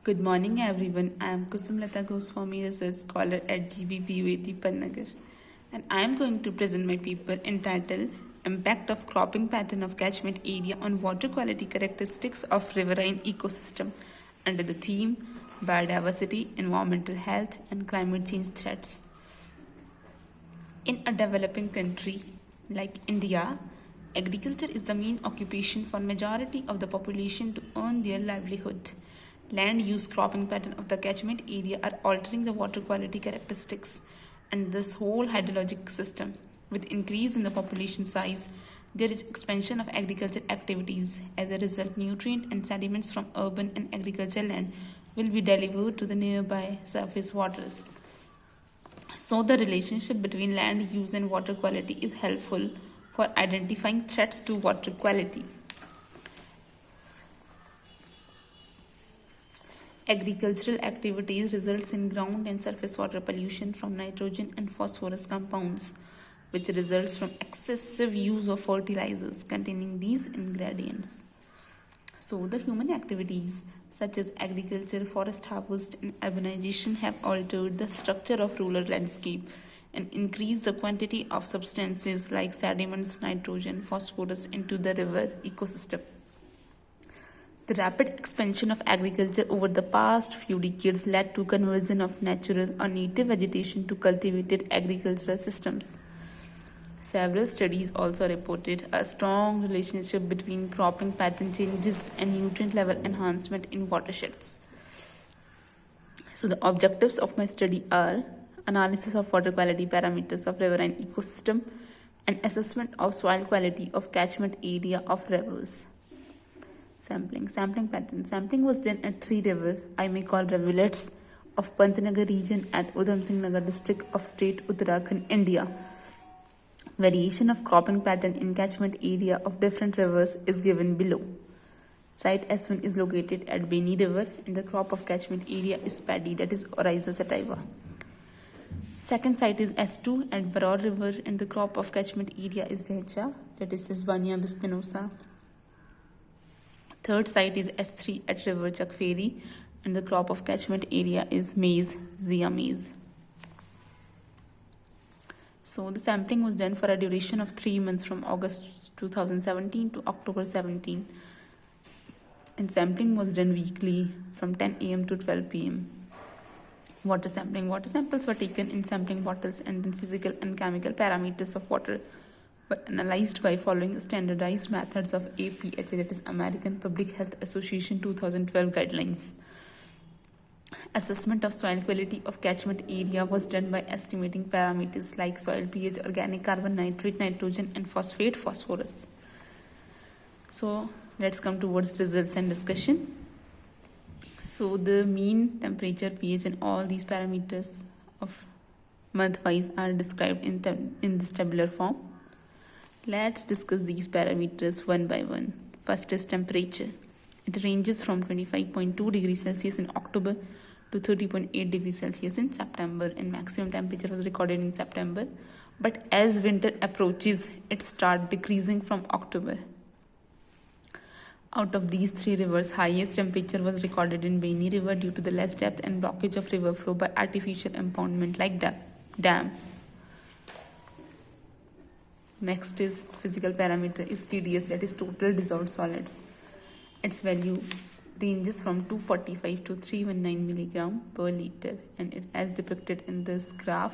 Good morning, everyone. I am Kusumlata Goswami, research scholar at GBPUAT Panagar, and I am going to present my paper entitled Impact of Cropping Pattern of Catchment Area on Water Quality Characteristics of Riverine Ecosystem under the theme Biodiversity, Environmental Health, and Climate Change Threats. In a developing country like India, agriculture is the main occupation for majority of the population to earn their livelihood. Land use cropping pattern of the catchment area are altering the water quality characteristics and this whole hydrologic system. With increase in the population size, there is expansion of agriculture activities. As a result, nutrient and sediments from urban and agricultural land will be delivered to the nearby surface waters. So the relationship between land use and water quality is helpful for identifying threats to water quality. Agricultural activities results in ground and surface water pollution from nitrogen and phosphorus compounds, which results from excessive use of fertilizers containing these ingredients. So the human activities such as agriculture, forest harvest, and urbanization have altered the structure of rural landscape and increased the quantity of substances like sediments, nitrogen, phosphorus into the river ecosystem. The rapid expansion of agriculture over the past few decades led to conversion of natural or native vegetation to cultivated agricultural systems. Several studies also reported a strong relationship between cropping pattern changes and nutrient level enhancement in watersheds. So the objectives of my study are analysis of water quality parameters of riverine ecosystem and assessment of soil quality of catchment area of rivers. Sampling pattern. Sampling was done at 3 rivers, I may call rivulets, of Pantnagar region at Udham Singh Nagar district of state Uttarakhand, India. Variation of cropping pattern in catchment area of different rivers is given below. Site S1 is located at Beni River and the crop of catchment area is paddy, that is Oryza sativa. Second site is S2 at Baror River and the crop of catchment area is Dhecha, that is Sesbania bispinosa. Third site is S3 at River Chakferi and the crop of catchment area is maize, Zea maize. So the sampling was done for a duration of 3 months from August 2017 to October 17. And sampling was done weekly from 10 a.m. to 12 p.m. Water sampling. Water samples were taken in sampling bottles and then physical and chemical parameters of water were analyzed by following standardized methods of APHA, that is American Public Health Association 2012 guidelines. Assessment of soil quality of catchment area was done by estimating parameters like soil pH, organic carbon, nitrate, nitrogen, and phosphate, phosphorus. So let's come towards results and discussion. So the mean temperature, pH, and all these parameters of month-wise are described in this tabular form. Let's discuss these parameters one by one. First is temperature. It ranges from 25.2 degrees Celsius in October to 30.8 degrees Celsius in September, and maximum temperature was recorded in September. But as winter approaches, it starts decreasing from October. Out of these 3 rivers, highest temperature was recorded in Beni River due to the less depth and blockage of river flow by artificial impoundment like dam. Next is physical parameter is TDS, that is total dissolved solids. Its value ranges from 245 to 319 milligram per liter, and it, as depicted in this graph,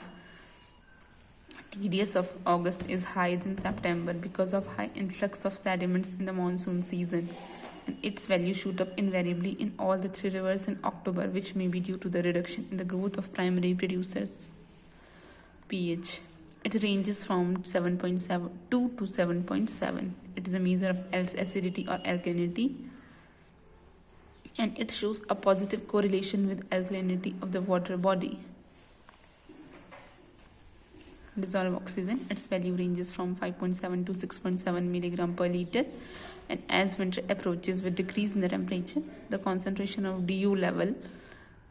TDS of August is higher than September because of high influx of sediments in the monsoon season, and its value shoot up invariably in all the 3 rivers in October, which may be due to the reduction in the growth of primary producers. pH. It ranges from 7.72 to 7.7. It is a measure of acidity or alkalinity, and it shows a positive correlation with alkalinity of the water body. Dissolved oxygen, its value ranges from 5.7 to 6.7 milligram per liter, and as winter approaches with decrease in the temperature, the concentration of DO level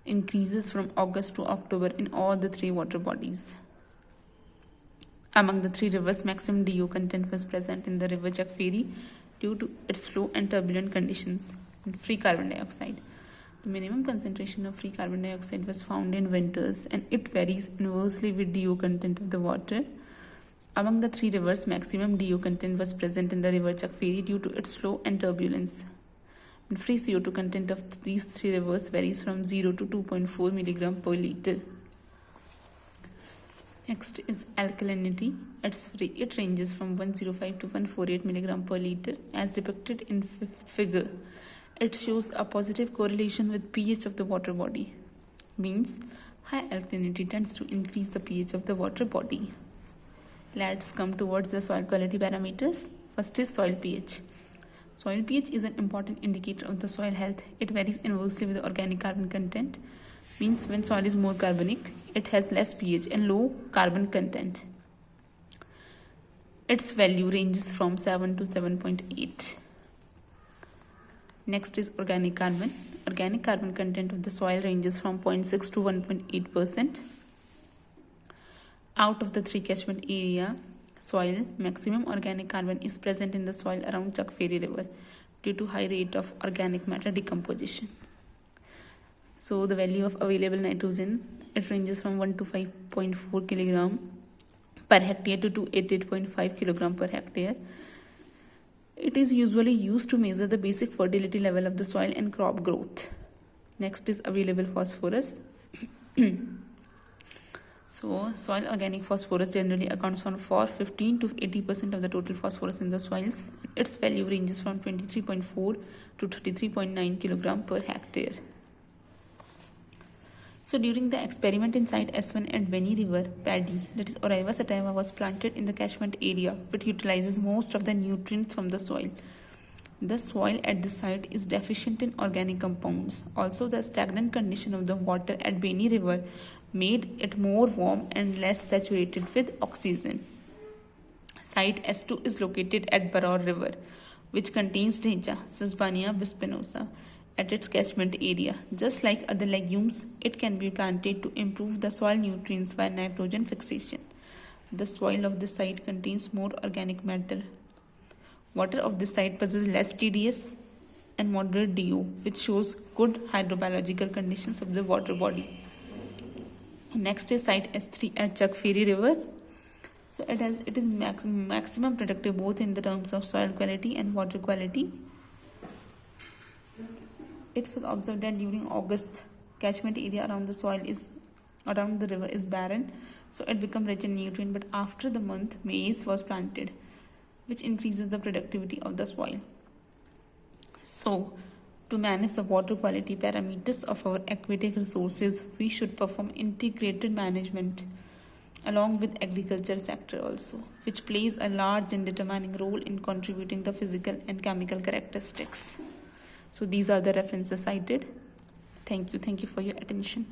increases from August to October in all the 3 water bodies. Among the 3 rivers, maximum DO content was present in the river Chakferi due to its flow and turbulent conditions and free carbon dioxide. The minimum concentration of free carbon dioxide was found in winters, and it varies inversely with DO content of the water. Among the three rivers, maximum DO content was present in the river Chakferi due to its flow and turbulence. And free CO2 content of these three rivers varies from 0 to 2.4 milligram per liter. Next is alkalinity. It ranges from 105 to 148 milligram per liter as depicted in figure. It shows a positive correlation with pH of the water body. Means high alkalinity tends to increase the pH of the water body. Let's come towards the soil quality parameters. First is soil pH. Soil pH is an important indicator of the soil health. It varies inversely with the organic carbon content. Means when soil is more carbonic, it has less pH and low carbon content. Its value ranges from 7 to 7.8. Next is organic carbon. Organic carbon content of the soil ranges from 0.6 to 1.8%. Out of the three catchment area soil, maximum organic carbon is present in the soil around Chakferi River due to high rate of organic matter decomposition. So the value of available nitrogen, it ranges from 1 to 5.4 kilogram per hectare to 288.5 kilogram per hectare. It is usually used to measure the basic fertility level of the soil and crop growth. Next is available phosphorus. So soil organic phosphorus generally accounts for 15 to 80% of the total phosphorus in the soils. Its value ranges from 23.4 to 33.9 kilogram per hectare. So during the experiment inside S1 at Beni River, paddy, that is Oryza sativa, was planted in the catchment area, which utilizes most of the nutrients from the soil. The soil at the site is deficient in organic compounds. Also, the stagnant condition of the water at Beni River made it more warm and less saturated with oxygen. Site S2 is located at Baror River, which contains Reja, Sesbania bispinosa, at its catchment area. Just like other legumes, it can be planted to improve the soil nutrients by nitrogen fixation. The soil of the site contains more organic matter. Water of the site possesses less TDS and moderate DO, which shows good hydrobiological conditions of the water body. Next is site S3 at Chakferi River. So it is maximum productive both in the terms of soil quality and water quality. It was observed that during August, catchment area around the river is barren, so it becomes rich in nutrient. But after the month, maize was planted, which increases the productivity of the soil. So, to manage the water quality parameters of our aquatic resources, we should perform integrated management along with agriculture sector also, which plays a large and determining role in contributing the physical and chemical characteristics. So these are the references cited. Thank you for your attention.